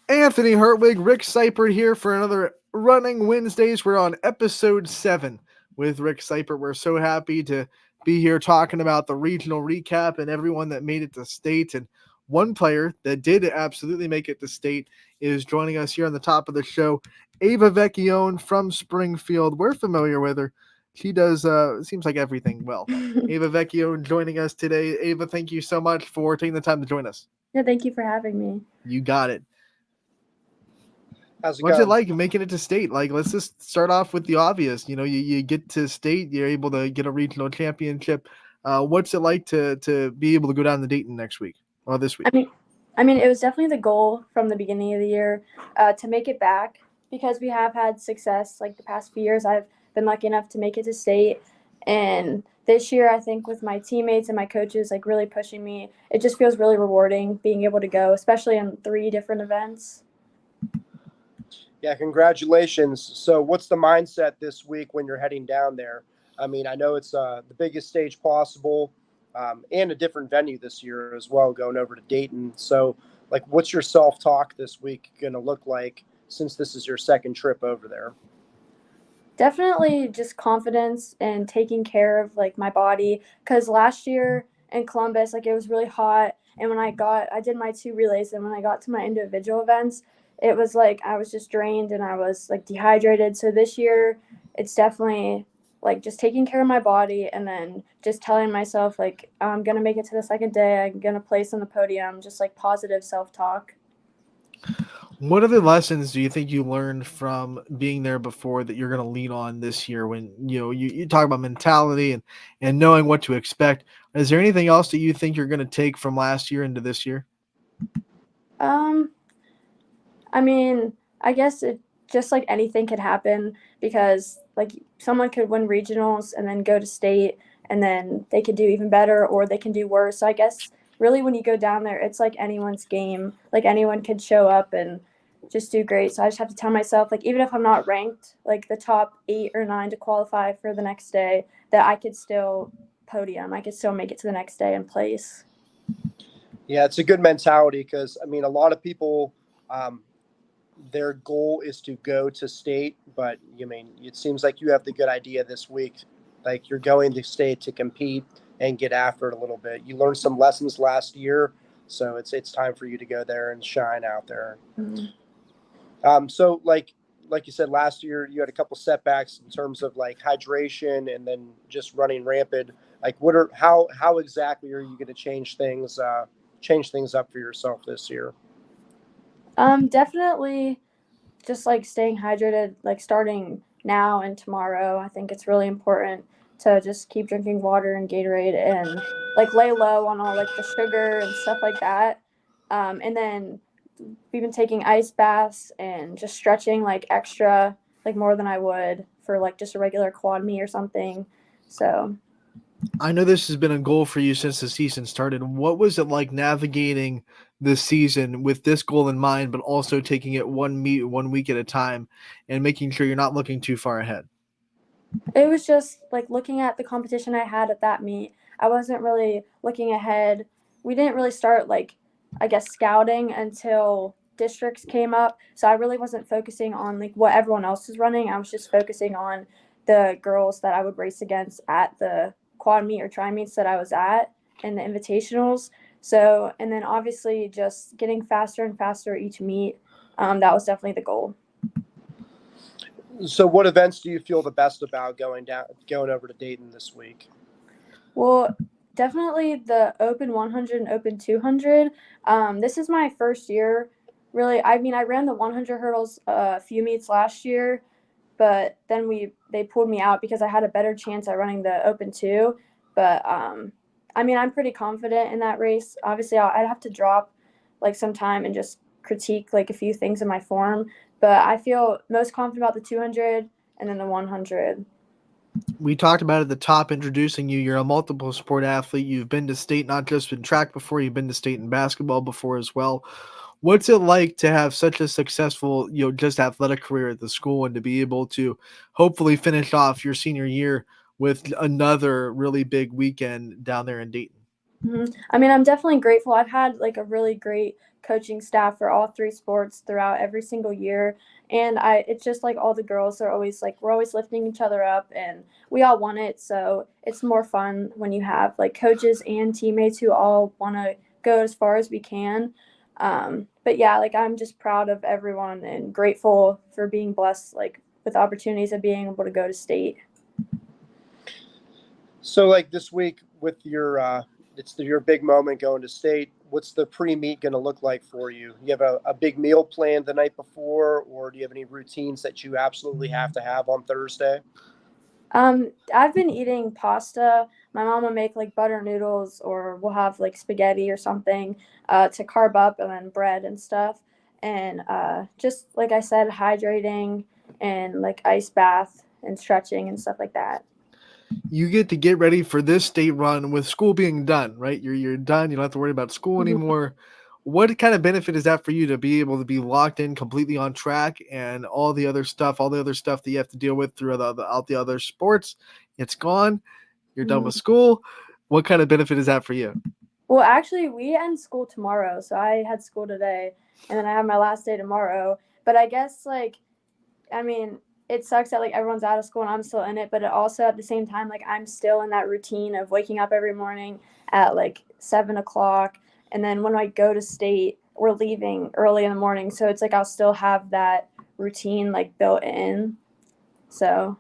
Anthony Hertwig, Rick Sypert here for another Running Wednesdays. We're on episode 7 with Rick Sypert. We're so happy to be here talking about the regional recap and everyone that made it to state. And one player that did absolutely make it to state is joining us here on the top of the show, Ava Vecchione from Springfield. We're familiar with her. She does, seems like everything well. Ava Vecchione joining us today. Ava, thank you so much for taking the time to join us. Yeah, thank you for having me. You got it. How's it What's it going? like making it to state? Like, let's just start off with the obvious. You get to state, you're able to get a regional championship. What's it like to be able to go down to Dayton next week or this week? I mean, it was definitely the goal from the beginning of the year to make it back because we have had success like the past few years. I've been lucky enough to make it to state, and this year I think with my teammates and my coaches like really pushing me, it just feels really rewarding being able to go, especially in 3 different events. Yeah, congratulations. So, what's the mindset this week when you're heading down there? I mean, I know it's the biggest stage possible and a different venue this year as well, going over to Dayton. So, like, what's your self talk this week going to look like since this is your second trip over there? Definitely just confidence and taking care of like my body because last year in Columbus like it was really hot, and I did my 2 relays, and when I got to my individual events it was like I was just drained and I was like dehydrated. So this year it's definitely like just taking care of my body and then just telling myself like I'm going to make it to the second day, I'm going to place on the podium, just like positive self-talk. What other lessons do you think you learned from being there before that you're going to lean on this year when you talk about mentality and knowing what to expect? Is there anything else that you think you're going to take from last year into this year? um I mean, I guess it just like anything could happen because like someone could win regionals and then go to state and then they could do even better or they can do worse. So I guess really when you go down there, it's like anyone's game. Like anyone could show up and just do great. So I just have to tell myself like even if I'm not ranked like the top 8 or 9 to qualify for the next day, that I could still podium. I could still make it to the next day and place. Yeah, it's a good mentality because, I mean, a lot of people, um, their goal is to go to state, but you mean it seems like you have the good idea this week. Like you're going to state to compete and get after it a little bit. You learned some lessons last year, so it's time for you to go there and shine out there. Mm-hmm. So like you said last year, you had a couple setbacks in terms of like hydration and then just running rampant. Like how exactly are you going to change things up for yourself this year? Definitely just like staying hydrated, like starting now and tomorrow. I think it's really important to just keep drinking water and Gatorade and like lay low on all like the sugar and stuff like that. And then we've been taking ice baths and just stretching like extra, like more than I would for like just a regular quad meet or something. So I know this has been a goal for you since the season started. What was it like navigating this season with this goal in mind, but also taking it one meet, 1 week at a time and making sure you're not looking too far ahead? it was just like looking at the competition I had at that meet. I wasn't really looking ahead. We didn't really start like I guess scouting until districts came up. So I really wasn't focusing on like what everyone else was running. I was just focusing on the girls that I would race against at the quad meet or tri meets that I was at and the invitationals. So and then obviously just getting faster and faster each meet. That was definitely the goal. So, what events do you feel the best about going over to Dayton this week? Well, definitely the Open 100 and Open 200. This is my first year, really. I mean, I ran the 100 hurdles a few meets last year, but then they pulled me out because I had a better chance at running the Open 2. But I mean, I'm pretty confident in that race. Obviously, I'd have to drop like some time and just critique like a few things in my form. But I feel most confident about the 200 and then the 100. We talked about at the top introducing you. You're a multiple sport athlete. You've been to state, not just in track before, you've been to state in basketball before as well. What's it like to have such a successful, just athletic career at the school and to be able to hopefully finish off your senior year with another really big weekend down there in Dayton? I mean, I'm definitely grateful. I've had like a really great coaching staff for all 3 sports throughout every single year. And it's just like all the girls are always like, we're always lifting each other up and we all want it. So it's more fun when you have like coaches and teammates who all want to go as far as we can. But yeah, like I'm just proud of everyone and grateful for being blessed like with opportunities of being able to go to state. So like this week with your your big moment going to state, what's the pre-meet going to look like for you? You have a big meal planned the night before, or do you have any routines that you absolutely have to have on Thursday? I've been eating pasta. My mom will make like butter noodles, or we'll have like spaghetti or something to carb up, and then bread and stuff. And just like I said, hydrating and like ice bath and stretching and stuff like that. You get to get ready for this state run with school being done, right? You're done. You don't have to worry about school anymore. What kind of benefit is that for you to be able to be locked in completely on track and all the other stuff that you have to deal with throughout the other sports? It's gone. You're done with school. What kind of benefit is that for you? Well, actually, we end school tomorrow. So I had school today, and then I have my last day tomorrow. But I guess, like, I mean, it sucks that, like, everyone's out of school and I'm still in it. But it also, at the same time, like, I'm still in that routine of waking up every morning at, like, 7 o'clock. And then when I go to state, we're leaving early in the morning. So it's like I'll still have that routine, like, built in. So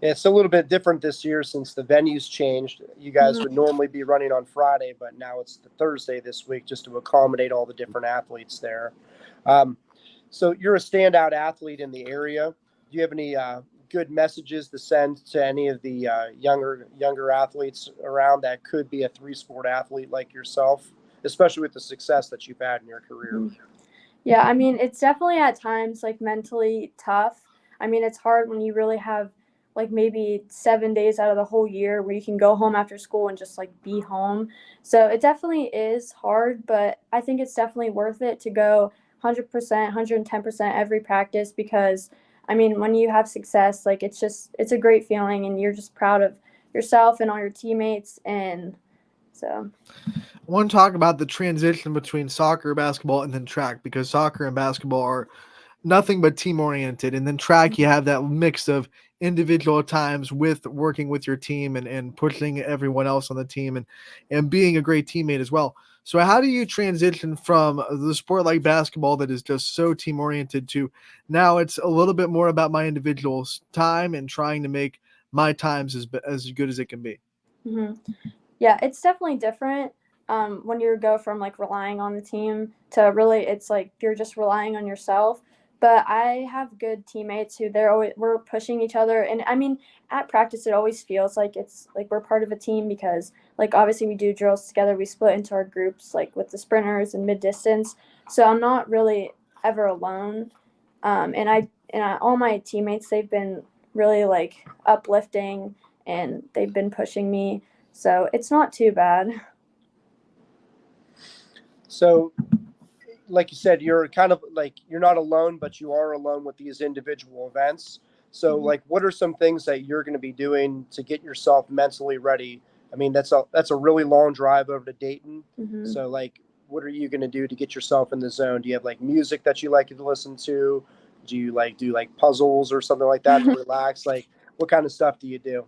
Yeah, it's a little bit different this year since the venues changed. You guys would normally be running on Friday, but now it's the Thursday this week just to accommodate all the different athletes there. So you're a standout athlete in the area. Do you have any good messages to send to any of the younger athletes around that could be a 3-sport athlete like yourself, especially with the success that you've had in your career? Yeah, I mean, it's definitely at times like mentally tough. I mean, it's hard when you really have like maybe 7 days out of the whole year where you can go home after school and just like be home. So it definitely is hard, but I think it's definitely worth it to go 100%, 110% every practice because I mean, when you have success, like it's a great feeling and you're just proud of yourself and all your teammates. And so I want to talk about the transition between soccer, basketball, and then track, because soccer and basketball are nothing but team oriented. And then track, you have that mix of individual times with working with your team and pushing everyone else on the team and being a great teammate as well. So how do you transition from the sport like basketball that is just so team oriented to now it's a little bit more about my individual time and trying to make my times as good as it can be? Yeah, it's definitely different when you go from like relying on the team to really it's like you're just relying on yourself. But I have good teammates who we're pushing each other, and I mean at practice it always feels like it's like we're part of a team because like obviously we do drills together. We split into our groups like with the sprinters and mid distance, so I'm not really ever alone. All my teammates they've been really like uplifting and they've been pushing me. So it's not too bad. So, like you said, you're kind of like you're not alone, but you are alone with these individual events. So, like, what are some things that you're going to be doing to get yourself mentally ready? I mean, that's a really long drive over to Dayton. So, like, what are you going to do to get yourself in the zone? Do you have like music that you like to listen to? Do you like do like puzzles or something like that to relax? Like, what kind of stuff do you do?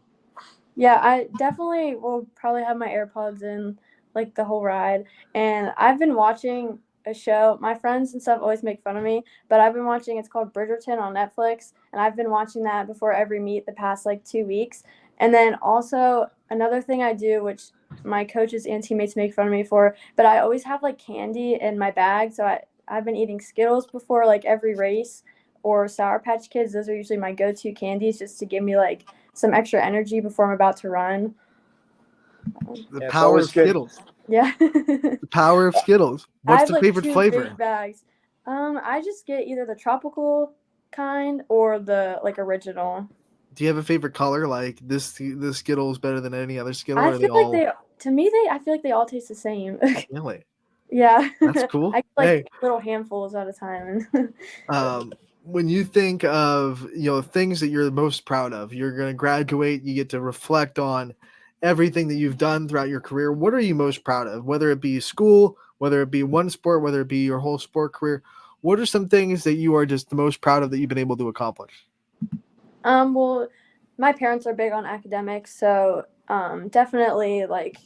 Yeah, I definitely will probably have my AirPods in like the whole ride. And I've been watching a show. My friends and stuff always make fun of me, but I've been watching it's called Bridgerton on Netflix, and I've been watching that before every meet the past like 2 weeks. And then also another thing I do, which my coaches and teammates make fun of me for, but I always have like candy in my bag. So I've been eating Skittles before like every race or Sour Patch Kids. Those are usually my go-to candies just to give me like some extra energy before I'm about to run. The Yeah, it's power always of good. Skittles. Yeah. The power of Skittles. I What's have the like favorite 2 flavor? big bags. I just get either the tropical kind or the like original. Do you have a favorite color? Like this Skittle is better than any other Skittle, I or are they feel like all I feel like they all taste the same. really? Yeah. That's cool. I get like Hey, little handfuls at a time. when you think of things that you're most proud of, you're going to graduate, you get to reflect on everything that you've done throughout your career. What are you most proud of? Whether it be school, whether it be one sport, whether it be your whole sport career, what are some things that you are just the most proud of that you've been able to accomplish? Well, my parents are big on academics, so definitely like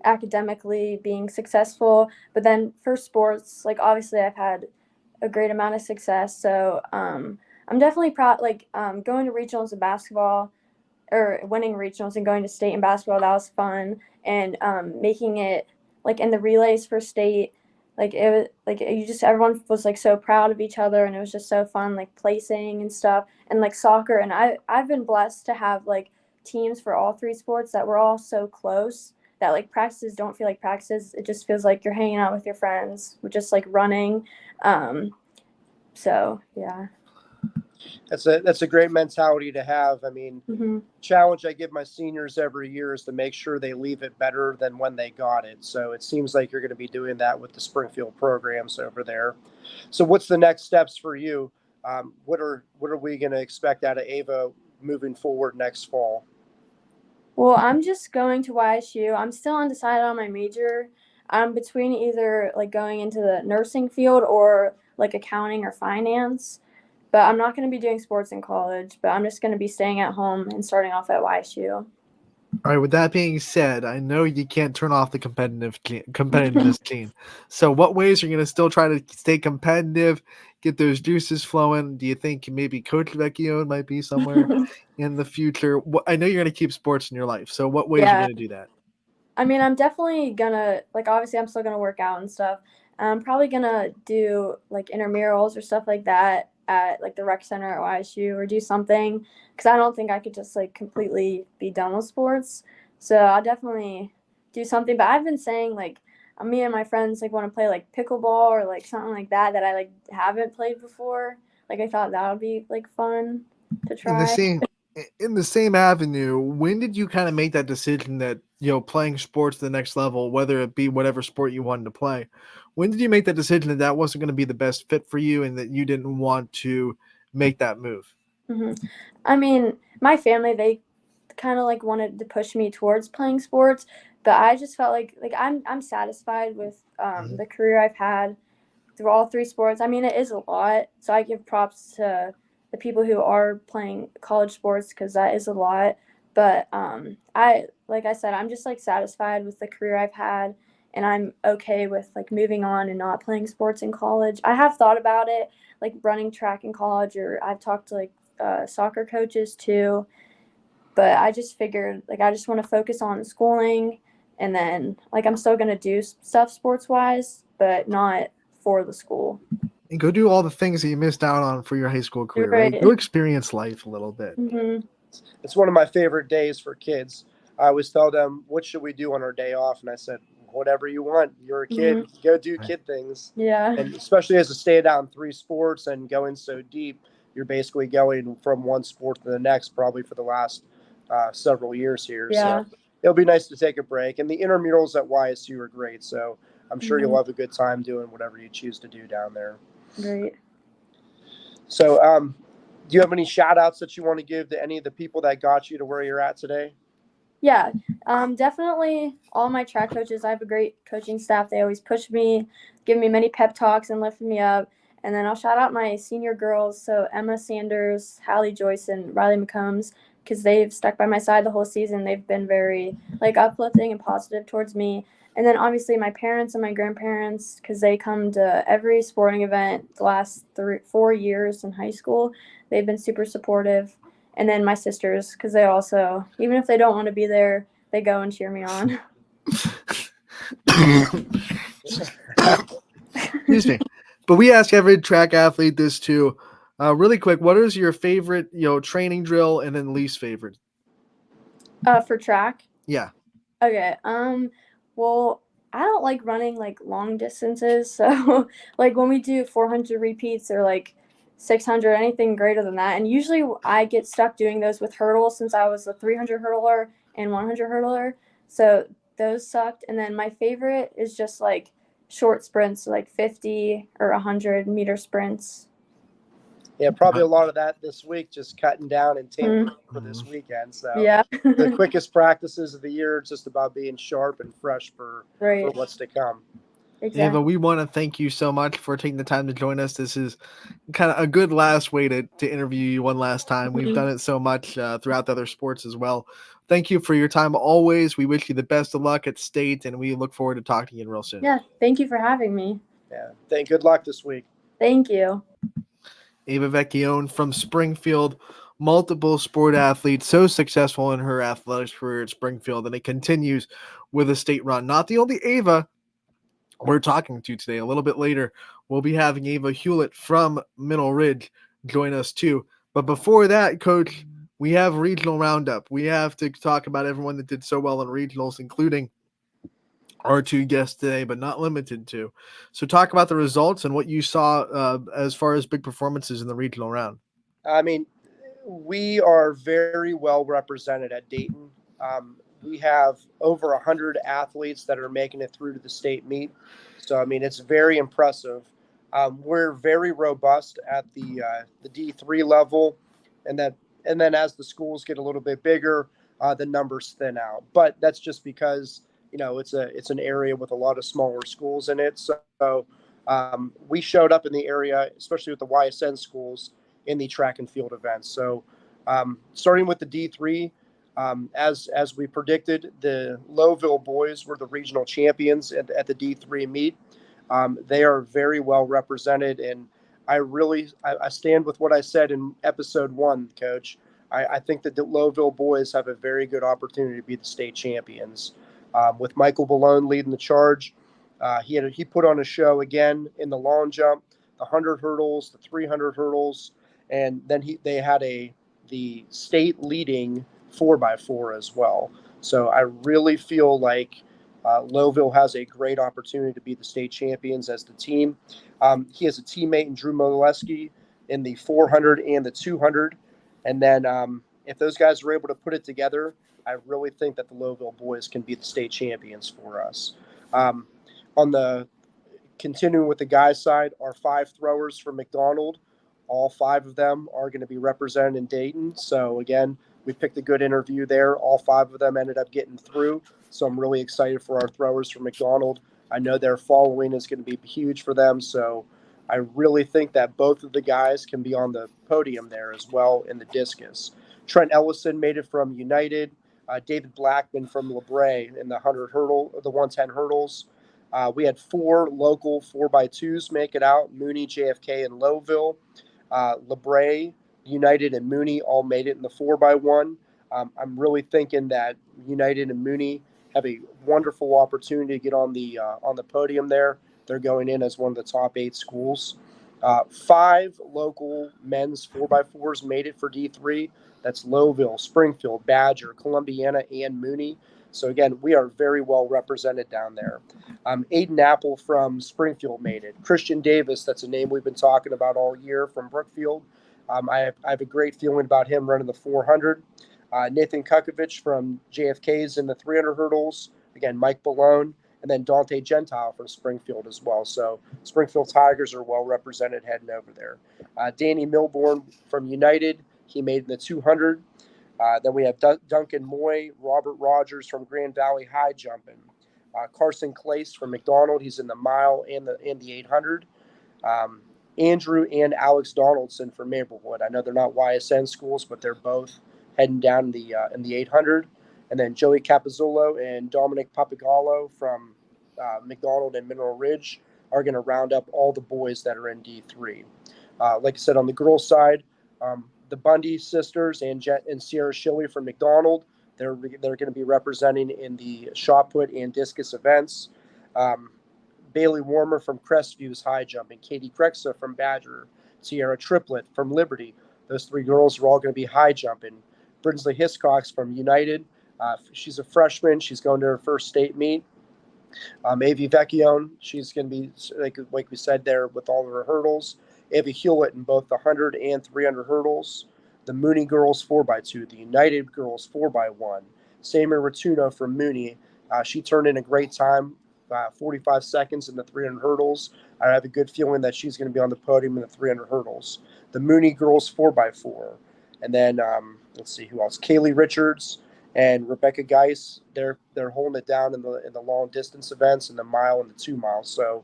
academically being successful. But then for sports, like obviously I've had a great amount of success, so I'm definitely proud. Like going to regionals in basketball or winning regionals and going to state in basketball, that was fun, and making it like in the relays for state. Like it was like you just everyone was like so proud of each other, and it was just so fun like placing and stuff, and like soccer. And I've been blessed to have like teams for all three sports that we're all so close that like practices don't feel like practices. It just feels like you're hanging out with your friends, with just like running. So yeah. That's a great mentality to have. I mean, Mm-hmm. challenge I give my seniors every year is to make sure they leave it better than when they got it. So it seems like you're going to be doing that with the Springfield programs over there. So what's the next steps for you? What are we going to expect out of Ava moving forward next fall? Well, I'm just going to YSU. I'm still undecided on my major. I'm between either like going into the nursing field or like accounting or finance. But I'm not going to be doing sports in college, but I'm just going to be staying at home and starting off at YSU. All right. With that being said, I know you can't turn off the competitiveness gene. So, what ways are you going to still try to stay competitive, get those juices flowing? Do you think maybe Coach Vecchione might be somewhere in the future? I know you're going to keep sports in your life. So, what ways are you Yeah. going to do that? I mean, I'm definitely gonna like obviously I'm still gonna work out and stuff. I'm probably gonna do like intramurals or stuff like that at like the rec center at YSU or do something because I don't think I could just like completely be done with sports. So I'll definitely do something. But I've been saying like me and my friends like want to play like pickleball or like something like that I like haven't played before. Like I thought that would be like fun to In the try. same avenue, when did you kind of make that decision that playing sports to the next level, whether it be whatever sport you wanted to play, when did you make that decision that that wasn't going to be the best fit for you and that you didn't want to make that move? Hmm. I mean, my family they kind of like wanted to push me towards playing sports, but I just felt like I'm satisfied with the career I've had through all three sports. I mean, it is a lot, so I give props to the people who are playing college sports because that is a lot. But I like I said, I'm just like satisfied with the career I've had, and I'm okay with like moving on and not playing sports in college. I have thought about it, like running track in college, or I've talked to like soccer coaches too. But I just figured like I just want to focus on schooling, and then like I'm still gonna do stuff sports wise, but not for the school. And go do all the things that you missed out on for your high school career, right? Right. Go experience life a little bit. Mm-hmm. It's one of my favorite days for kids. I always tell them, what should we do on our day off? And I said, whatever you want. You're a kid. Mm-hmm. Go do Right. kid things. Yeah. And especially as a stay down three sports and going so deep, you're basically going from one sport to the next probably for the last several years here. Yeah. So it'll be nice to take a break. And the intramurals at YSU are great. So I'm sure you'll Mm-hmm. have a good time doing whatever you choose to do down there. Great. So do you have any shout outs that you want to give to any of the people that got you to where you're at today? Yeah, definitely all my track coaches. I have a great coaching staff. They always push me, give me many pep talks, and lift me up. And then I'll shout out my senior girls, so Emma Sanders, Hallie Joyce, and Riley McCombs, because they've stuck by my side the whole season. They've been very like uplifting and positive towards me. And then obviously my parents and my grandparents, because they come to every sporting event the last 4 years in high school. They've been super supportive. And then my sisters, because they also, even if they don't want to be there, they go and cheer me on. Excuse me. But we ask every track athlete this too. Really quick, what is your favorite, training drill and then least favorite? For track? Yeah. Okay. Well, I don't like running like long distances. So like when we do 400 repeats or like 600, anything greater than that. And usually I get stuck doing those with hurdles since I was a 300 hurdler and 100 hurdler. So those sucked. And then my favorite is just like short sprints, like 50 or 100-meter sprints. Yeah, probably a lot of that this week, just cutting down and tapering for this weekend. So Yeah. the quickest practices of the year, it's just about being sharp and fresh for Right. what's to come. Exactly. Ava, we want to thank you so much for taking the time to join us. This is kind of a good last way to interview you one last time. We've done it so much throughout the other sports as well. Thank you for your time always. We wish you the best of luck at state, and we look forward to talking to you real soon. Yeah, thank you for having me. Yeah, good luck this week. Thank you. Ava Vecchione from Springfield, multiple sport athlete, so successful in her athletics career at Springfield, and it continues with a state run. Not the only Ava we're talking to today. A little bit later, we'll be having Ava Hulett from Middle Ridge join us too. But before that, Coach, we have regional roundup. We have to talk about everyone that did so well in regionals, including our two guests today, but not limited to. So talk about the results and what you saw as far as big performances in the regional round. I mean, we are very well represented at Dayton. We have over 100 athletes that are making it through to the state meet. So, I mean, it's very impressive. We're very robust at the D3 level, and then as the schools get a little bit bigger, the numbers thin out. But that's just because it's an area with a lot of smaller schools in it. So we showed up in the area, especially with the YSN schools, in the track and field events. So starting with the D3, as we predicted, the Lowville boys were the regional champions at the D3 meet. They are very well represented, and I stand with what I said in episode 1, Coach. I think that the Lowville boys have a very good opportunity to be the state champions. With Michael Ballone leading the charge, he put on a show again in the long jump, the 100 hurdles, the 300 hurdles, and then they had the state leading 4x4 as well. So I really feel like Lowville has a great opportunity to be the state champions as the team. He has a teammate in Drew Moleski in the 400 and the 200. And then if those guys are able to put it together, I really think that the Lowville boys can be the state champions for us. On the continuing with the guys' side, our 5 throwers from McDonald, all 5 of them are going to be represented in Dayton. So again, we picked a good interview there. All 5 of them ended up getting through. So I'm really excited for our throwers from McDonald. I know their following is going to be huge for them. So I really think that both of the guys can be on the podium there as well in the discus. Trent Ellison made it from United. David Blackman from LeBray in the 110 hurdles. We had 4 local 4x2s make it out: Mooney, JFK, and Lowville. LeBray, United, and Mooney all made it in the 4x1. I'm really thinking that United and Mooney have a wonderful opportunity to get on the podium there. They're going in as one of the top 8 schools. 5 local men's 4x4s made it for D3. That's Lowville, Springfield, Badger, Columbiana, and Mooney. So again, we are very well represented down there. Aiden Apple from Springfield made it. Christian Davis, that's a name we've been talking about all year, from Brookfield. I have a great feeling about him running the 400. Nathan Kukovic from JFK's in the 300 hurdles. Again, Mike Ballone. And then Dante Gentile from Springfield as well. So Springfield Tigers are well represented heading over there. Danny Milborn from United, he made in the 200. Then we have Duncan Moy, Robert Rogers from Grand Valley High jumping. Carson Clace from McDonald, he's in the mile and the 800. Andrew and Alex Donaldson from Maplewood. I know they're not YSN schools, but they're both heading down in the 800. And then Joey Capizzolo and Dominic Papagallo from McDonald and Mineral Ridge are going to round up all the boys that are in D3. Like I said, on the girls' side, the Bundy sisters and Sierra Shilley from McDonald, they're going to be representing in the shot put and discus events. Bailey Warmer from Crestview's high jumping, Katie Krexa from Badger, Sierra Triplett from Liberty. Those 3 girls are all going to be high jumping. Brinsley Hiscox from United. She's a freshman. She's going to her first state meet. Avi Vecchione, she's going to be, like we said there, with all of her hurdles. Ava Hulett in both the 100 and 300 hurdles. The Mooney girls 4x2. The United girls 4x1. Samir Ratuno from Mooney. She turned in a great time, 45 seconds in the 300 hurdles. I have a good feeling that she's going to be on the podium in the 300 hurdles. The Mooney girls 4x4. And then, let's see who else. Kaylee Richards and Rebecca Geis, they're holding it down in the long distance events, in the mile and the 2 mile. So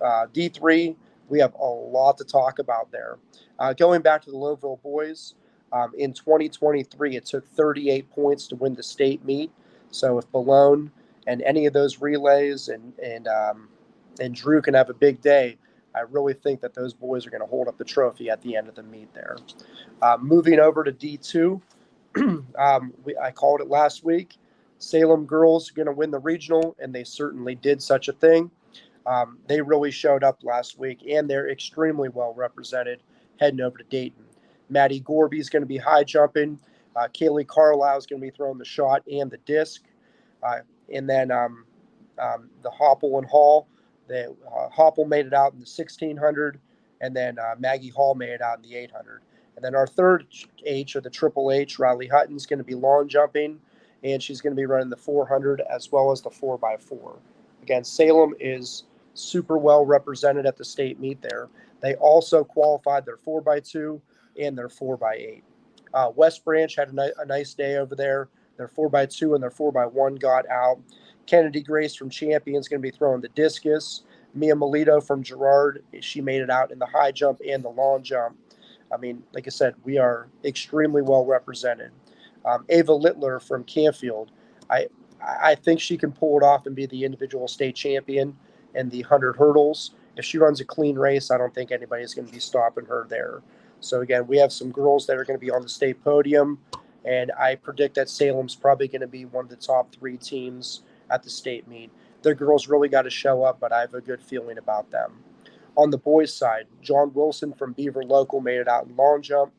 D3, we have a lot to talk about there. Going back to the Louisville boys, in 2023, it took 38 points to win the state meet. So if Balone and any of those relays and Drew can have a big day, I really think that those boys are going to hold up the trophy at the end of the meet there. Moving over to D2, I called it last week. Salem girls are going to win the regional, and they certainly did such a thing. They really showed up last week, and they're extremely well represented heading over to Dayton. Maddie Gorby is going to be high jumping. Kaylee Carlisle is going to be throwing the shot and the disc. And then the Hopple and Hall. Hopple made it out in the 1600, and then Maggie Hall made it out in the 800. And then our third H, or the Triple H, Riley Hutton, is going to be long jumping, and she's going to be running the 400 as well as the 4x4. Again, Salem is super well represented at the state meet there. They also qualified their 4x2 and their 4x8. West Branch had a nice day over there. Their 4x2 and their 4x1 got out. Kennedy Grace from Champion is going to be throwing the discus. Mia Melito from Girard, she made it out in the high jump and the long jump. I mean, like I said, we are extremely well represented. Ava Littler from Canfield, I think she can pull it off and be the individual state champion in the 100 hurdles. If she runs a clean race, I don't think anybody's going to be stopping her there. So again, we have some girls that are going to be on the state podium, and I predict that Salem's probably going to be one of the top 3 teams at the state meet. Their girls really got to show up, but I have a good feeling about them. On the boys' side, John Wilson from Beaver Local made it out in long jump.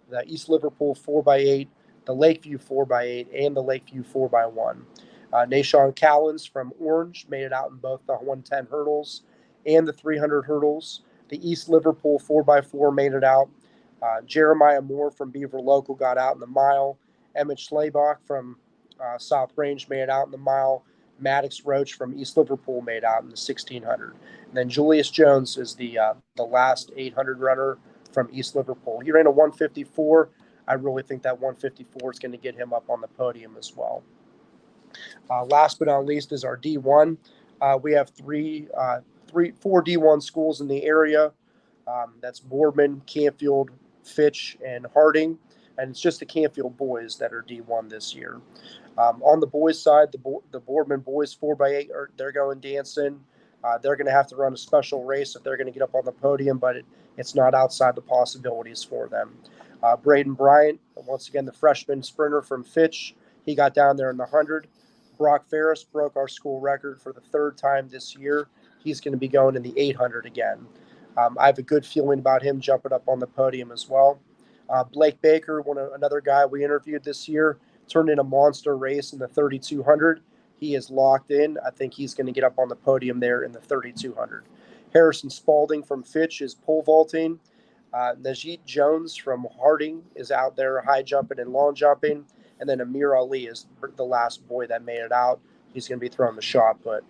The East Liverpool 4x8, the Lakeview 4x8, and the Lakeview 4x1. Nashawn Callens from Orange made it out in both the 110 hurdles and the 300 hurdles. The East Liverpool 4x4 made it out. Jeremiah Moore from Beaver Local got out in the mile. Emmett Schlabach from South Range made it out in the mile. Maddox Roach from East Liverpool made out in the 1600. And then Julius Jones is the last 800 runner from East Liverpool. He ran a 154. I really think that 154 is going to get him up on the podium as well. Last but not least is our D1. We have four D1 schools in the area. That's Boardman, Canfield, Fitch, and Harding. And it's just the Canfield boys that are D1 this year. On the boys' side, the Boardman boys 4x8, they're going dancing. They're going to have to run a special race if they're going to get up on the podium, but it's not outside the possibilities for them. Braden Bryant, once again, the freshman sprinter from Fitch, he got down there in the 100. Brock Ferris broke our school record for the 3rd time this year. He's going to be going in the 800 again. I have a good feeling about him jumping up on the podium as well. Blake Baker, another guy we interviewed this year, turned in a monster race in the 3200. He is locked in. I think he's going to get up on the podium there in the 3200. Harrison Spalding from Fitch is pole vaulting. Najit Jones from Harding is out there high jumping and long jumping. And then Amir Ali is the last boy that made it out. He's going to be throwing the shot put.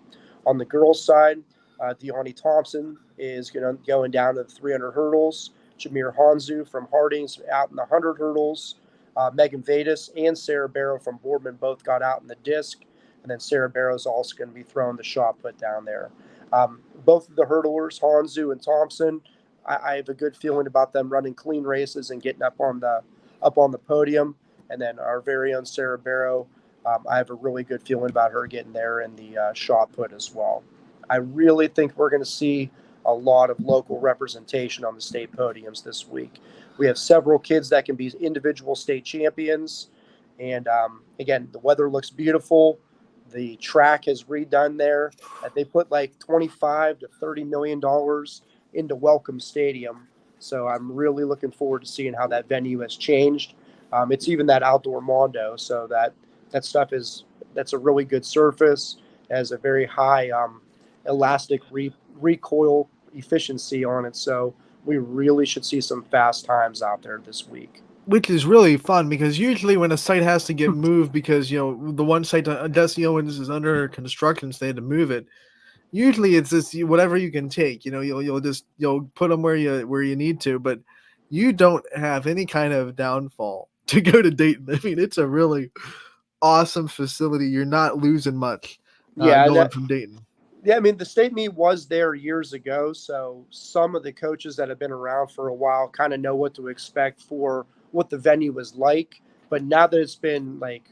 On the girls' side, Deani Thompson is going down to the 300 hurdles. Jameer Hanzu from Harding's out in the 100 hurdles. Megan Vadis and Sarah Barrow from Boardman both got out in the disc. And then Sarah Barrow is also going to be throwing the shot put down there. Both of the hurdlers, Hanzu and Thompson, I have a good feeling about them running clean races and getting up on the podium. And then our very own Sarah Barrow, I have a really good feeling about her getting there in the shot put as well. I really think we're going to see a lot of local representation on the state podiums this week. We have several kids that can be individual state champions. And again, the weather looks beautiful. The track is redone there. They put like $25 to $30 million into Welcome Stadium. So I'm really looking forward to seeing how that venue has changed. It's even that outdoor mondo, so that stuff that's a really good surface, has a very high elastic recoil efficiency on it. So we really should see some fast times out there this week. Which is really fun because usually when a site has to get moved because the one site Dusty Owens is under construction, so they had to move it. Usually it's just whatever you can take. You'll put them where you need to, but you don't have any kind of downfall to go to Dayton. I mean, it's a really awesome facility. You're not losing much Yeah, going from Dayton. Yeah, I mean, the state meet was there years ago, so some of the coaches that have been around for a while kind of know what to expect for what the venue was like. But now that it's been like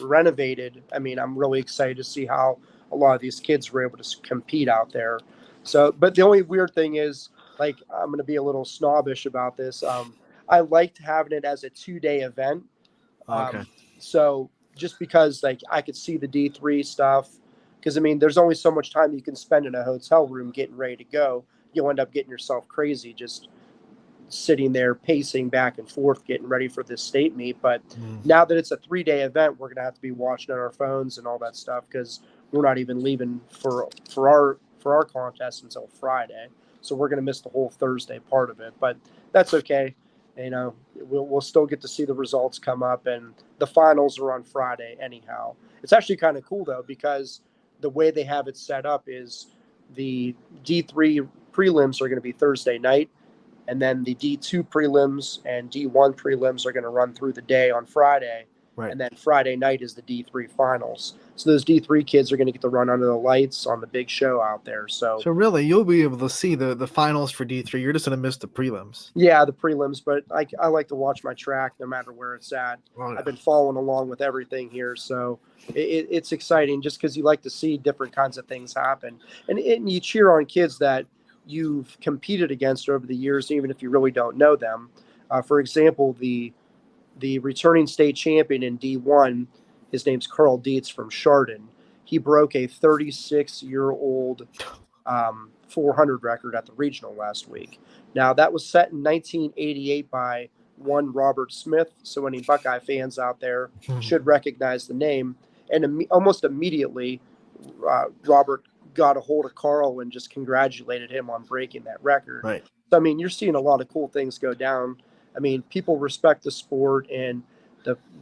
renovated, I mean, I'm really excited to see how a lot of these kids were able to compete out there. So, but the only weird thing is, like, I'm going to be a little snobbish about this. I liked having it as a 2-day event. Okay. So just because like I could see the D3 stuff, because I mean, there's only so much time you can spend in a hotel room getting ready to go. You'll end up getting yourself crazy just sitting there pacing back and forth, getting ready for this state meet. But now that it's a 3-day event, we're gonna have to be watching on our phones and all that stuff because we're not even leaving for our contest until Friday. So we're gonna miss the whole Thursday part of it. But that's okay. You know, we'll still get to see the results come up, and the finals are on Friday anyhow. It's actually kind of cool though because the way they have it set up is the D3 prelims are going to be Thursday night, and then the D2 prelims and D1 prelims are going to run through the day on Friday. Right. And then Friday night is the D3 finals. So those D3 kids are going to get to run under the lights on the big show out there. So really, you'll be able to see the finals for D3. You're just going to miss the prelims. Yeah, the prelims, but I like to watch my track no matter where it's at. Oh, yeah. I've been following along with everything here, so it's exciting just because you like to see different kinds of things happen. And you cheer on kids that you've competed against over the years, even if you really don't know them. For example, the returning state champion in D1, his name's Carl Dietz from Chardon. He broke a 36-year-old 400 record at the regional last week. Now, that was set in 1988 by one Robert Smith, so any Buckeye fans out there should recognize the name. And almost immediately, Robert got a hold of Carl and just congratulated him on breaking that record. Right. So, I mean, you're seeing a lot of cool things go down. I mean, people respect the sport, and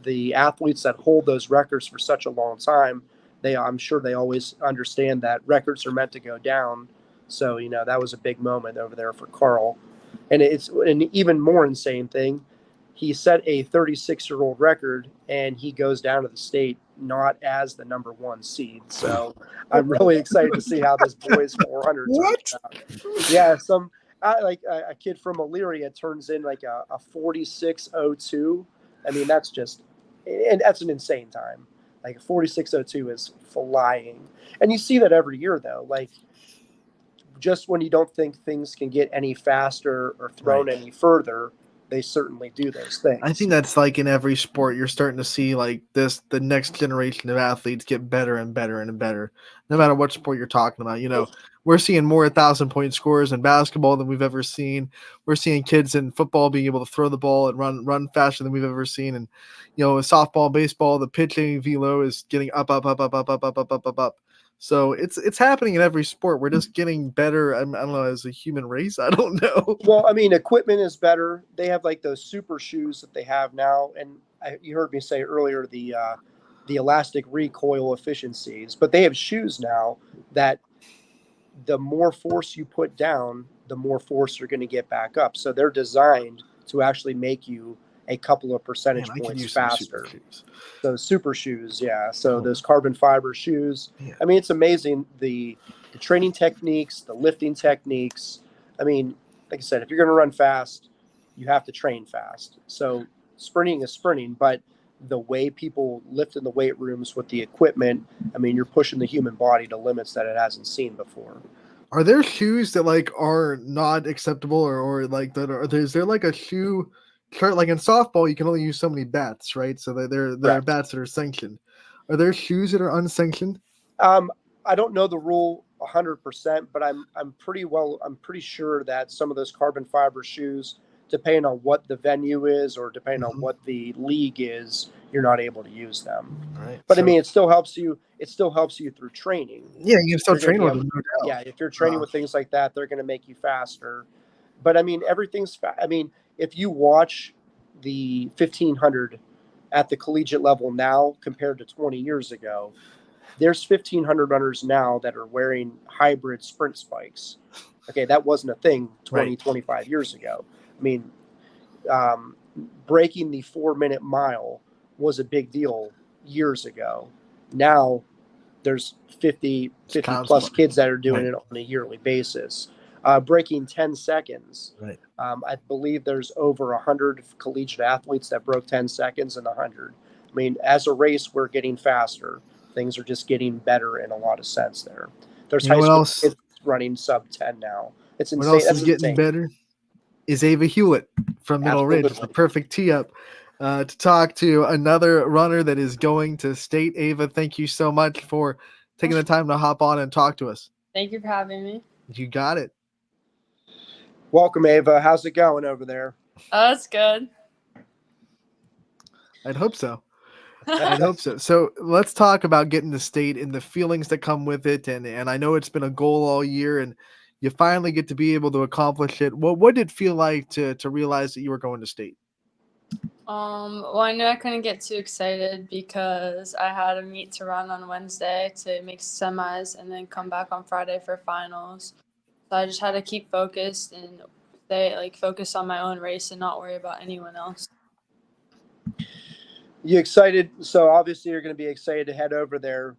the athletes that hold those records for such a long time, I'm sure they always understand that records are meant to go down. So, you know, that was a big moment over there for Carl. And it's an even more insane thing. He set a 36-year-old record, and he goes down to the state not as the number 1 seed. So I'm really excited to see how this boys 400 turns out. Yeah, like a kid from Elyria turns in like a 46.02. I mean, that's an insane time. Like 46.02 is flying. And you see that every year, though. Like, just when you don't think things can get any faster or thrown any further, they certainly do those things. I think that's like in every sport. You're starting to see like the next generation of athletes get better and better and better, no matter what sport you're talking about. You know, we're seeing more 1,000-point scores in basketball than we've ever seen. We're seeing kids in football being able to throw the ball and run faster than we've ever seen. And, you know, softball, baseball, the pitching velo is getting up. So it's happening in every sport. We're just getting better. I don't know, as a human race. I don't know. Well, I mean, equipment is better. They have like those super shoes that they have now, and you heard me say earlier the elastic recoil efficiencies. But they have shoes now that the more force you put down, the more force you're going to get back up. So they're designed to actually make you a couple of percentage points faster. Those super shoes, yeah. So those carbon fiber shoes. Yeah. I mean, it's amazing the training techniques, the lifting techniques. I mean, like I said, if you're going to run fast, you have to train fast. So sprinting is sprinting, but the way people lift in the weight rooms with the equipment, I mean, you're pushing the human body to limits that it hasn't seen before. Are there shoes that like are not acceptable or like that? Is there like a shoe? Like in softball, you can only use so many bats, right? So there are bats that are sanctioned. Are there shoes that are unsanctioned? I don't know the rule 100%, but I'm pretty sure that some of those carbon fiber shoes, depending on what the venue is or depending on what the league is, you're not able to use them. Right. But I mean, it still helps you. It still helps you through training. Yeah, you can still train with them, no doubt. Yeah, if you're training with things like that, they're going to make you faster. But I mean, everything's. I mean, if you watch the 1500 at the collegiate level now compared to 20 years ago, there's 1,500 runners now that are wearing hybrid sprint spikes. Okay, that wasn't a thing 25 years ago. I mean, breaking the 4-minute mile was a big deal years ago. Now there's 50 plus kids that are doing it on a yearly basis, breaking 10 seconds. Right. I believe there's over 100 collegiate athletes that broke 10 seconds in the 100. I mean, as a race, we're getting faster. Things are just getting better in a lot of sense there. There's high school kids running sub 10 now. It's insane. What else is getting better is Ava Hulett from Middle Ridge. It's the perfect tee up to talk to another runner that is going to state. Ava, thank you so much for taking the time to hop on and talk to us. Thank you for having me. You got it. Welcome, Ava. How's it going over there? Oh, it's good. I'd hope so. I'd hope so. So let's talk about getting to state and the feelings that come with it. And I know it's been a goal all year, and you finally get to be able to accomplish it. What did it feel like to realize that you were going to state? Well, I knew I couldn't get too excited because I had a meet to run on Wednesday to make semis and then come back on Friday for finals. So I just had to keep focused and focus on my own race and not worry about anyone else. You excited? So obviously you're going to be excited to head over there.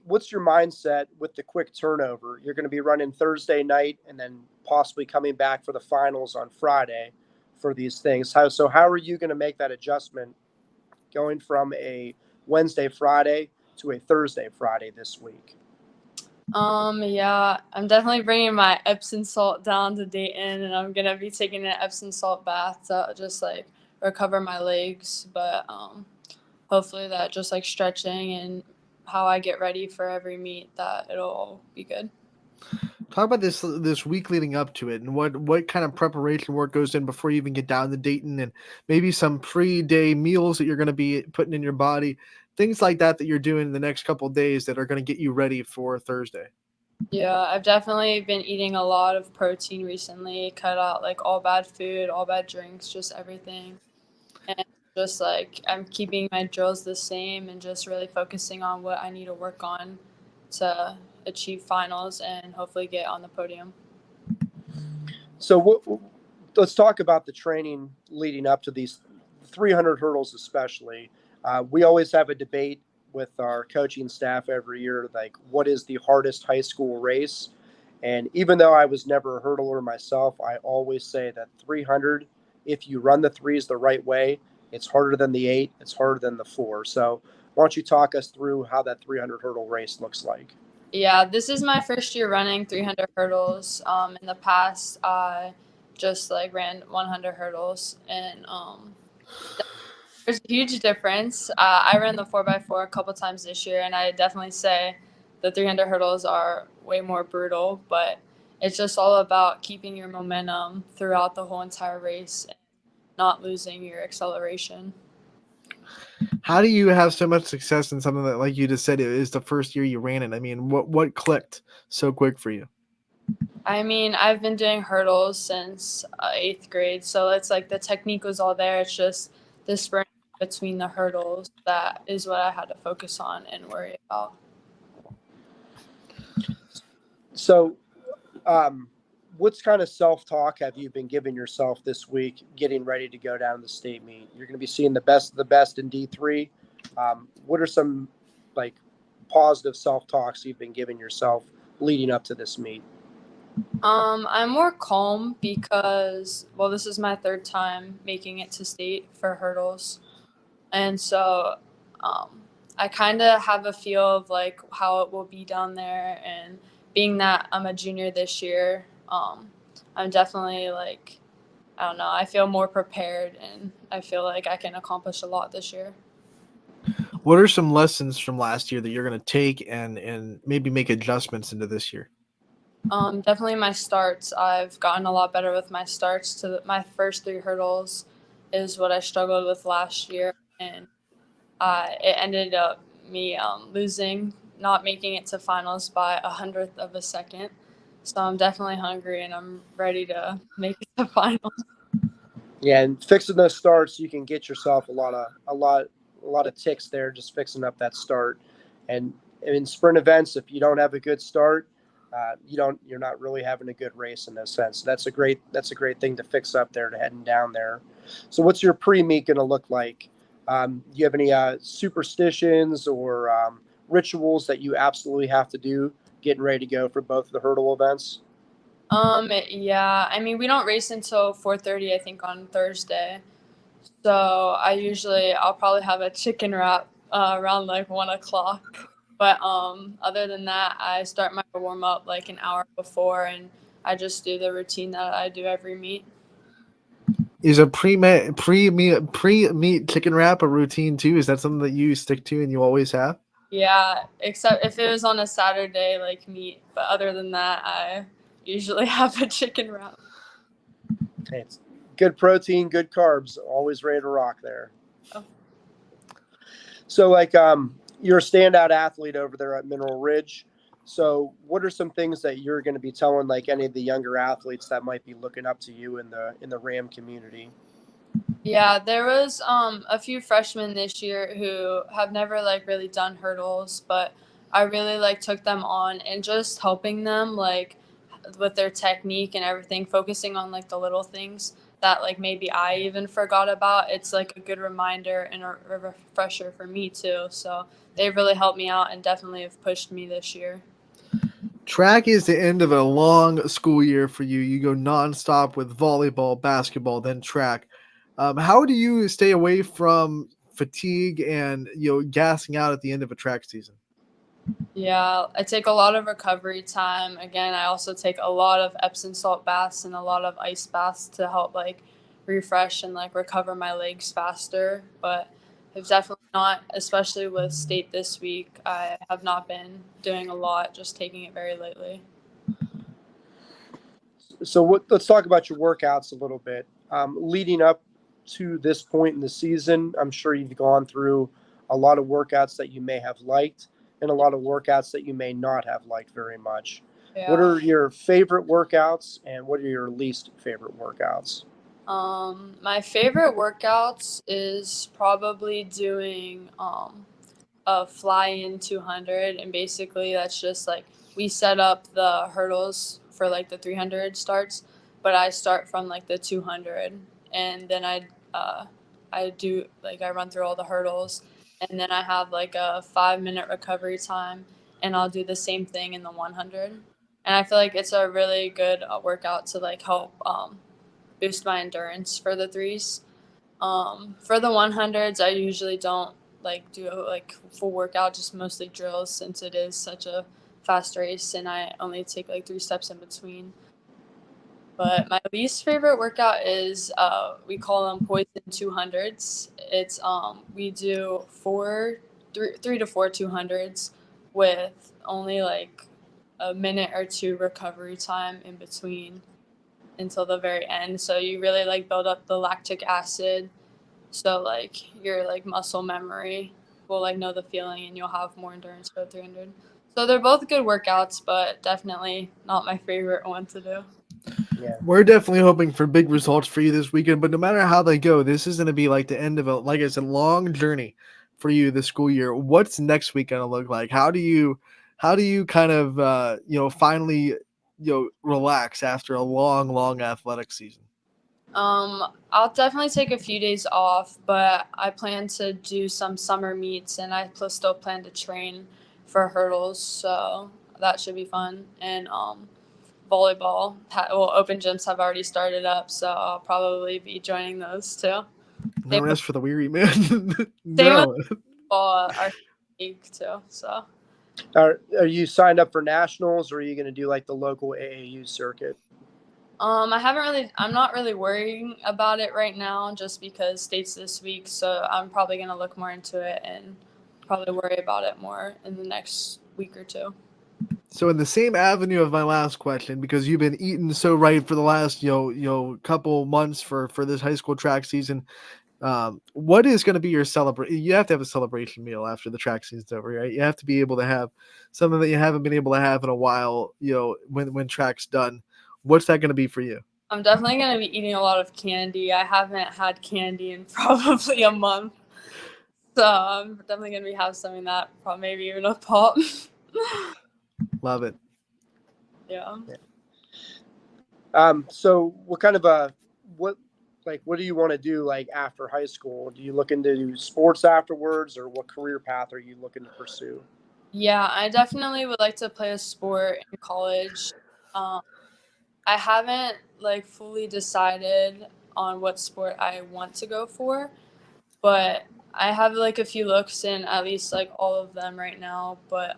What's your mindset with the quick turnover? You're going to be running Thursday night and then possibly coming back for the finals on Friday for these things. How are you going to make that adjustment going from a Wednesday, Friday to a Thursday, Friday this week? Yeah, I'm definitely bringing my Epsom salt down to Dayton, and I'm going to be taking an Epsom salt bath to just recover my legs. But hopefully that just stretching and how I get ready for every meet, that it'll all be good. Talk about this week leading up to it and what kind of preparation work goes in before you even get down to Dayton, and maybe some pre-day meals that you're going to be putting in your body, things like that you're doing in the next couple of days that are going to get you ready for Thursday. Yeah, I've definitely been eating a lot of protein recently, cut out all bad food, all bad drinks, just everything. And just I'm keeping my drills the same and just really focusing on what I need to work on to achieve finals and hopefully get on the podium. So let's talk about the training leading up to these 300 hurdles especially. We always have a debate with our coaching staff every year, what is the hardest high school race? And even though I was never a hurdler myself, I always say that 300, if you run the threes the right way, it's harder than the 8, it's harder than the 4. So why don't you talk us through how that 300 hurdle race looks like? Yeah, this is my first year running 300 hurdles. In the past, I just ran 100 hurdles, and there's a huge difference. I ran the 4x4 a couple times this year, and I definitely say the 300 hurdles are way more brutal, but it's just all about keeping your momentum throughout the whole entire race and not losing your acceleration. How do you have so much success in something that, like you just said, it is the first year you ran it? I mean, what clicked so quick for you? I mean, I've been doing hurdles since 8th grade, so it's the technique was all there. It's just the sprint between the hurdles that is what I had to focus on and worry about. So what's kind of self-talk have you been giving yourself this week getting ready to go down to the state meet? You're going to be seeing the best of the best in D3. What are some positive self-talks you've been giving yourself leading up to this meet? I'm more calm because, this is my 3rd time making it to state for hurdles. And so I kind of have a feel of how it will be down there, and being that I'm a junior this year, I'm definitely I don't know, I feel more prepared, and I feel like I can accomplish a lot this year. What are some lessons from last year that you're going to take and maybe make adjustments into this year? Definitely my starts. I've gotten a lot better with my starts. To my first 3 hurdles is what I struggled with last year, and it ended up me losing, not making it to finals by 100th of a second. So I'm definitely hungry, and I'm ready to make it to finals. Yeah, and fixing those starts, you can get yourself a lot of ticks there, just fixing up that start. And in sprint events, if you don't have a good start, you're not really having a good race in that sense. That's a great thing to fix up there to heading down there. So what's your pre-meet going to look like? Do you have any superstitions or rituals that you absolutely have to do getting ready to go for both of the hurdle events? Yeah, I mean, we don't race until 4:30, I think, on Thursday. So I'll probably have a chicken wrap around like 1 o'clock. But other than that, I start my warm up like an hour before, and I just do the routine that I do every meet. Is a pre-meat chicken wrap a routine too? Is that something that you stick to and you always have? Yeah, except if it was on a Saturday, like meat. But other than that, I usually have a chicken wrap. Hey, it's good protein, good carbs, always ready to rock there. Oh. So, like, you're a standout athlete over there at Mineral Ridge. So, what are some things that you're going to be telling, like, any of the younger athletes that might be looking up to you in the Ram community? Yeah, there was a few freshmen this year who have never like really done hurdles, but I really like took them on and just helping them like with their technique and everything, focusing on like the little things that like maybe I even forgot about. It's like a good reminder and a refresher for me too. So they really helped me out and definitely have pushed me this year. Track is the end of a long school year for you. You go nonstop with volleyball, basketball, then track. How do you stay away from fatigue and gassing out at the end of a track season? Yeah, I take a lot of recovery time. Again, I also take a lot of Epsom salt baths and a lot of ice baths to help like refresh and like recover my legs faster. But I've definitely not, especially with state this week, I have not been doing a lot, just taking it very lightly. So, let's talk about your workouts a little bit. Leading up to this point in the season, I'm sure you've gone through a lot of workouts that you may have liked and a lot of workouts that you may not have liked very much. Yeah. What are your favorite workouts and what are your least favorite workouts? My favorite workouts is probably doing a fly-in 200, and basically that's just like we set up the hurdles for like the 300 starts, but I start from like the 200, and then I do like I run through all the hurdles, and then I have like a 5-minute recovery time, and I'll do the same thing in the 100, and I feel like it's a really good workout to like help boost my endurance for the threes. For the 100s, I usually don't like do like full workout, just mostly drills since it is such a fast race and I only take like 3 steps in between. But my least favorite workout is we call them poison 200s. It's we do 3 to 4 200s with only like a minute or two recovery time in between until the very end. So you really like build up the lactic acid. So like your like muscle memory will like know the feeling and you'll have more endurance for 300. So they're both good workouts, but definitely not my favorite one to do. Yeah. We're definitely hoping for big results for you this weekend, but no matter how they go, this is going to be like the end of a, like I said, long journey for you this school year. What's next week going to look like? How do you kind of, finally, relax after a long athletic season? I'll definitely take a few days off, but I plan to do some summer meets and I still plan to train for hurdles, so that should be fun. And volleyball, open gyms have already started up, so I'll probably be joining those too. No rest for the weary, man. Same No. with our league too. So Are you signed up for nationals or are you going to do like the local AAU circuit? I'm not really worrying about it right now just because state's this week, so I'm probably going to look more into it and probably worry about it more in the next week or two. So in the same avenue of my last question, because you've been eating so right for the last couple months for this high school track season, what is going to be your celebration? You have to have a celebration meal after the track season's over, right? You have to be able to have something that you haven't been able to have in a while. When track's done, what's that going to be for you? I'm definitely going to be eating a lot of candy. I haven't had candy in probably a month, so I'm definitely going to be having something that probably maybe even a pop. Love it. Yeah. So what kind of what like, what do you want to do like after high school? Do you look into sports afterwards, or what career path are you looking to pursue? Yeah, I definitely would like to play a sport in college. Um, I haven't like fully decided on what sport I want to go for, but I have like a few looks in at least like all of them right now. But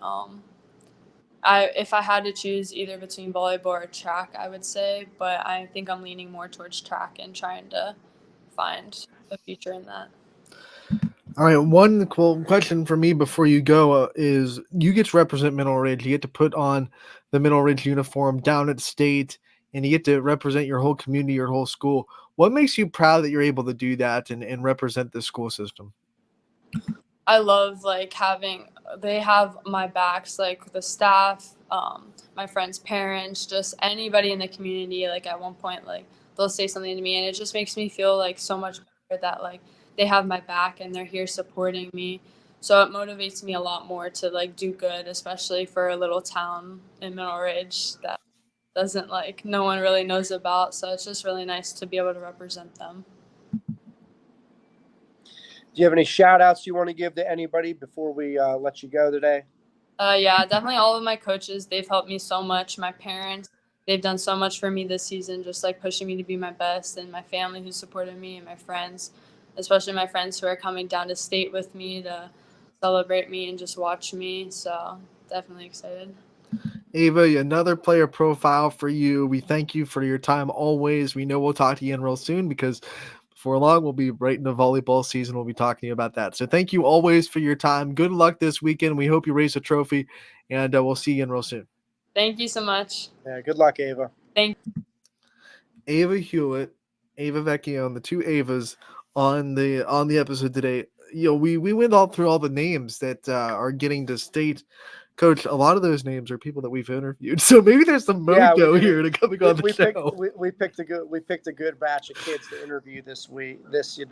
if I had to choose either between volleyball or track, I would say, but I think I'm leaning more towards track and trying to find a future in that. All right, one cool question for me before you go is you get to represent Mineral Ridge. You get to put on the Mineral Ridge uniform down at state, and you get to represent your whole community, your whole school. What makes you proud that you're able to do that and represent the school system? I love like they have my backs, like the staff, my friends' parents, just anybody in the community. Like at one point, like they'll say something to me, and it just makes me feel like so much better that like they have my back and they're here supporting me. So it motivates me a lot more to like do good, especially for a little town in Mineral Ridge that doesn't like no one really knows about. So it's just really nice to be able to represent them. Do you have any shout outs you want to give to anybody before we let you go today? Yeah, definitely all of my coaches. They've helped me so much. My parents, they've done so much for me this season, just like pushing me to be my best, and my family who supported me, and my friends, especially my friends who are coming down to state with me to celebrate me and just watch me. So definitely excited. Ava, another player profile for you. We thank you for your time always. We know we'll talk to you again real soon because before long we'll be right in the volleyball season. We'll be talking about that. So thank you always for your time. Good luck this weekend. We hope you raise a trophy, and we'll see you again real soon. Thank you so much. Yeah, good luck, Ava. Thank Ava Hulett, Ava Vecchione, the two Avas on the episode today. We went all through all the names that are getting to state. Coach, a lot of those names are people that we've interviewed, so maybe there's some mojo here to coming on the show. We picked a good batch of kids to interview this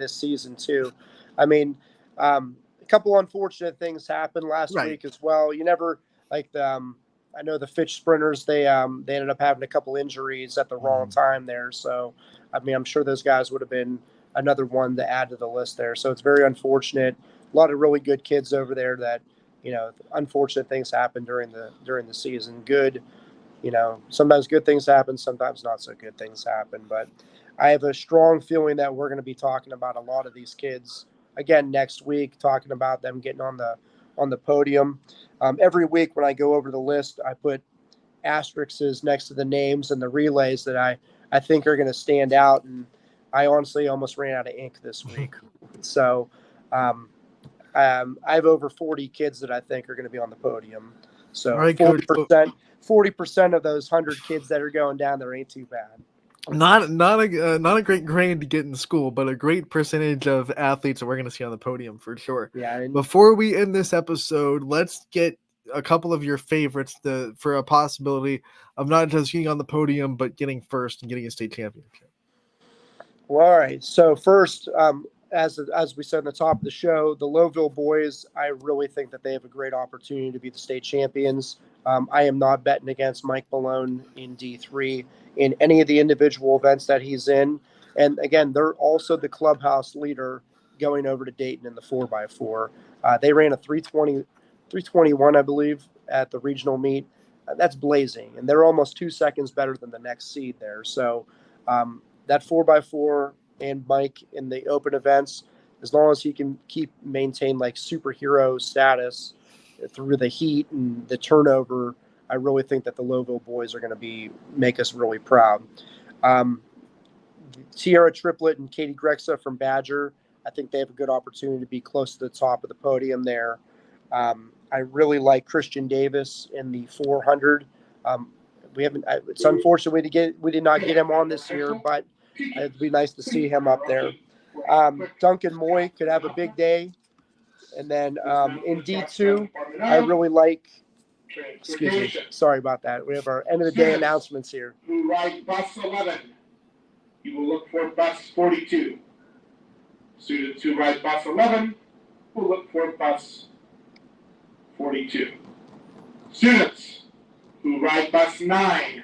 season too. I mean, a couple unfortunate things happened last week as well. You never like the. I know the Fitch sprinters. They ended up having a couple injuries at the wrong time there. So, I mean, I'm sure those guys would have been another one to add to the list there. So it's very unfortunate. A lot of really good kids over there that. Unfortunate things happen during the season. Good, sometimes good things happen, sometimes not so good things happen. But I have a strong feeling that we're going to be talking about a lot of these kids again next week, talking about them getting on the podium. Every week when I go over the list, I put asterisks next to the names and the relays that I think are going to stand out. And I honestly almost ran out of ink this week. So, I have over 40 kids that I think are going to be on the podium. So 40% of those 100 kids that are going down there ain't too bad. Not a great grade to get in school, but a great percentage of athletes that we're going to see on the podium for sure. Yeah. Before we end this episode, let's get a couple of your favorites for a possibility of not just getting on the podium, but getting first and getting a state championship. Well, all right. So first, as we said in the top of the show, the Lowville boys, I really think that they have a great opportunity to be the state champions. I am not betting against Mike Malone in D3 in any of the individual events that he's in. And again, they're also the clubhouse leader going over to Dayton in the 4x4. They ran a 321, I believe, at the regional meet. That's blazing. And they're almost 2 seconds better than the next seed there. So that 4x4 and Mike in the open events, as long as he can maintain like superhero status through the heat and the turnover, I really think that the Lowville boys are going to make us really proud. Tiara Triplett and Katie Grexa from Badger, I think they have a good opportunity to be close to the top of the podium there. I really like Christian Davis in the 400. It's unfortunate we did not get him on this year, but it'd be nice to see him up there. Duncan Moy could have a big day. And then in D2, I really like, excuse me, sorry about that. We have our end of the day announcements here. Who ride bus 11, you will look for bus 42. Students who ride bus 11 will look for bus 42. Students who ride bus 9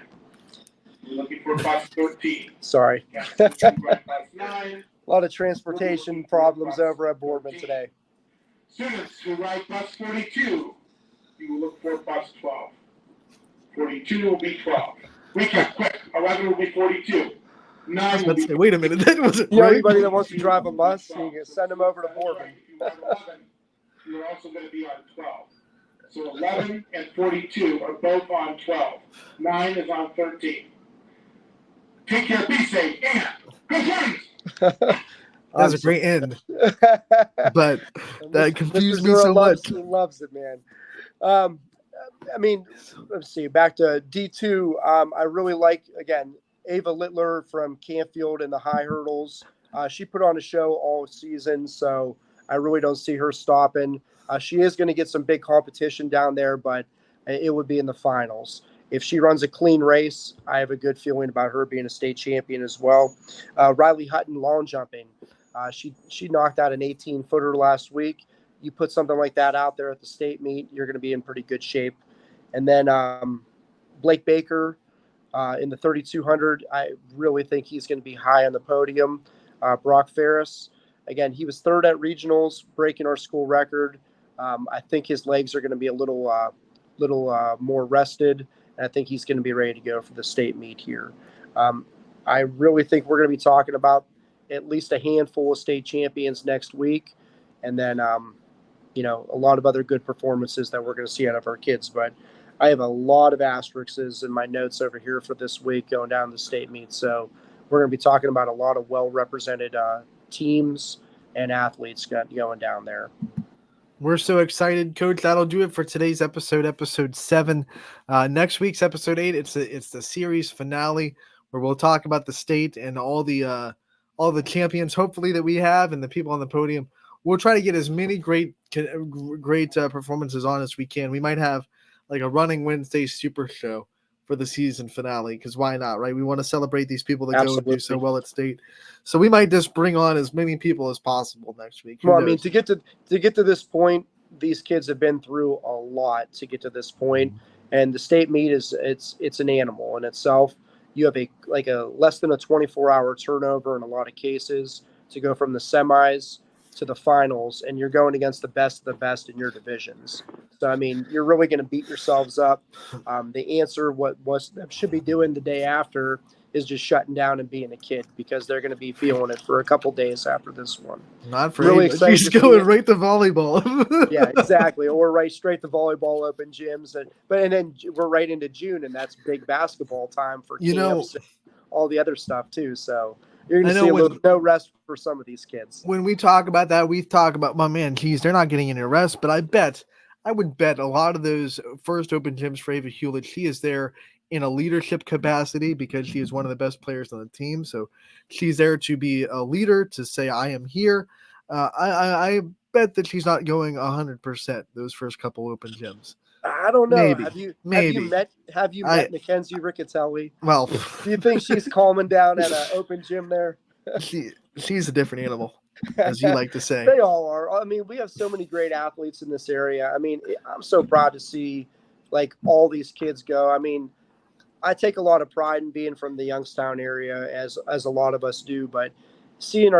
We're looking for bus 13. Sorry. Cast 2 right bus 9. A lot of transportation problems over at Boardman today. Students who ride bus 42, you will look for bus 12. 42 will be 12. Recap, quick. 11 will be 42. 9 will be. Wait a minute, that wasn't You know, right. anybody that wants to drive a bus, you can send them over to Boardman. If you ride 11, you're also going to be on 12. So 11 and 42 are both on 12. 9 is on 13. Take care, be safe, and good times! That was a great end, but that confused me Mr. so much. Loves it, man. I mean, let's see. Back to D2. I really like, again, Ava Littler from Canfield in the high hurdles. She put on a show all season, so I really don't see her stopping. She is going to get some big competition down there, but it would be in the finals. If she runs a clean race, I have a good feeling about her being a state champion as well. Riley Hutton, long jumping. She knocked out an 18-footer last week. You put something like that out there at the state meet, you're going to be in pretty good shape. And then Blake Baker in the 3,200, I really think he's going to be high on the podium. Brock Ferris, again, he was third at regionals, breaking our school record. I think his legs are going to be a little more rested, and I think he's going to be ready to go for the state meet here. I really think we're going to be talking about at least a handful of state champions next week, and then a lot of other good performances that we're going to see out of our kids. But I have a lot of asterisks in my notes over here for this week going down to the state meet. So we're going to be talking about a lot of well-represented teams and athletes going down there. We're so excited, Coach. That'll do it for today's episode 7. Next week's episode 8, it's the series finale where we'll talk about the state and all the champions, hopefully, that we have and the people on the podium. We'll try to get as many great performances on as we can. We might have like a running Wednesday super show for the season finale, because why not, right? We want to celebrate these people that go and do so well at state. So we might just bring on as many people as possible next week. Well, I mean, to get to this point, these kids have been through a lot to get to this point, and the state meet it's an animal in itself. You have a less than a 24-hour turnover in a lot of cases to go from the semis to the finals, and you're going against the best of the best in your divisions. So, I mean, you're really going to beat yourselves up. The answer, what should be doing the day after, is just shutting down and being a kid, because they're going to be feeling it for a couple days after this one. Not for really excited. He's going right to volleyball. Yeah, exactly. Or right straight to volleyball open gyms, and then we're right into June, and that's big basketball time for camps and all the other stuff too. So you're going to see no rest for some of these kids. When we talk about that, we talk about, my man, geez, they're not getting any rest, but I would bet a lot of those first open gyms for Ava Hulett, she is there in a leadership capacity because she is one of the best players on the team. So she's there to be a leader, to say, I am here. I bet that she's not going 100% those first couple open gyms. I don't know. Maybe. Have you met Mackenzie Riccatelli? Well, do you think she's calming down at an open gym there? She's a different animal, as you like to say. They all are. I mean, we have so many great athletes in this area. I mean, I'm so proud to see all these kids go. I mean, I take a lot of pride in being from the Youngstown area, as a lot of us do, but seeing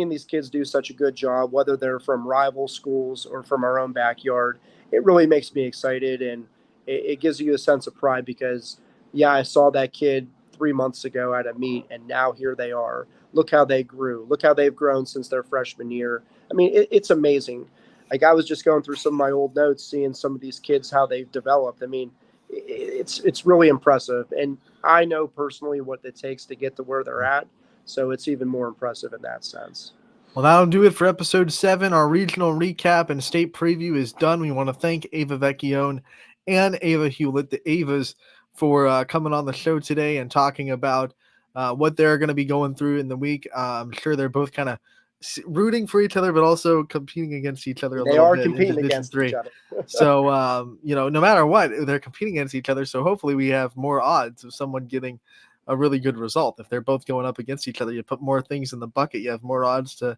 these kids do such a good job, whether they're from rival schools or from our own backyard, it really makes me excited, and it gives you a sense of pride, because I saw that kid 3 months ago at a meet, and now here they are. Look how they grew. Look how they've grown since their freshman year. I mean, it's amazing. I was just going through some of my old notes, seeing some of these kids, how they've developed. I mean, it's really impressive, and I know personally what it takes to get to where they're at, so it's even more impressive in that sense. Well, that'll do it for episode 7. Our regional recap and state preview is done. We want to thank Ava Vecchione and Ava Hulett, the Avas, for coming on the show today and talking about what they're going to be going through in the week. I'm sure they're both kind of rooting for each other, but also competing against each other a little bit. They are competing against each other. So, no matter what, they're competing against each other. So hopefully we have more odds of someone getting a really good result. If they're both going up against each other, you put more things in the bucket, you have more odds to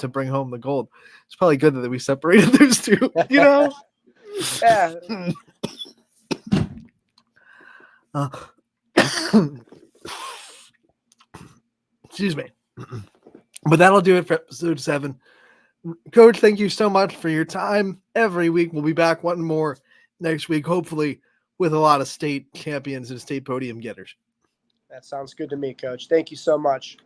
bring home the gold. It's probably good that we separated those two, Yeah. Excuse me. But that'll do it for episode 7. Coach, thank you so much for your time. Every week we'll be back one more next week, hopefully with a lot of state champions and state podium getters. That sounds good to me, Coach. Thank you so much.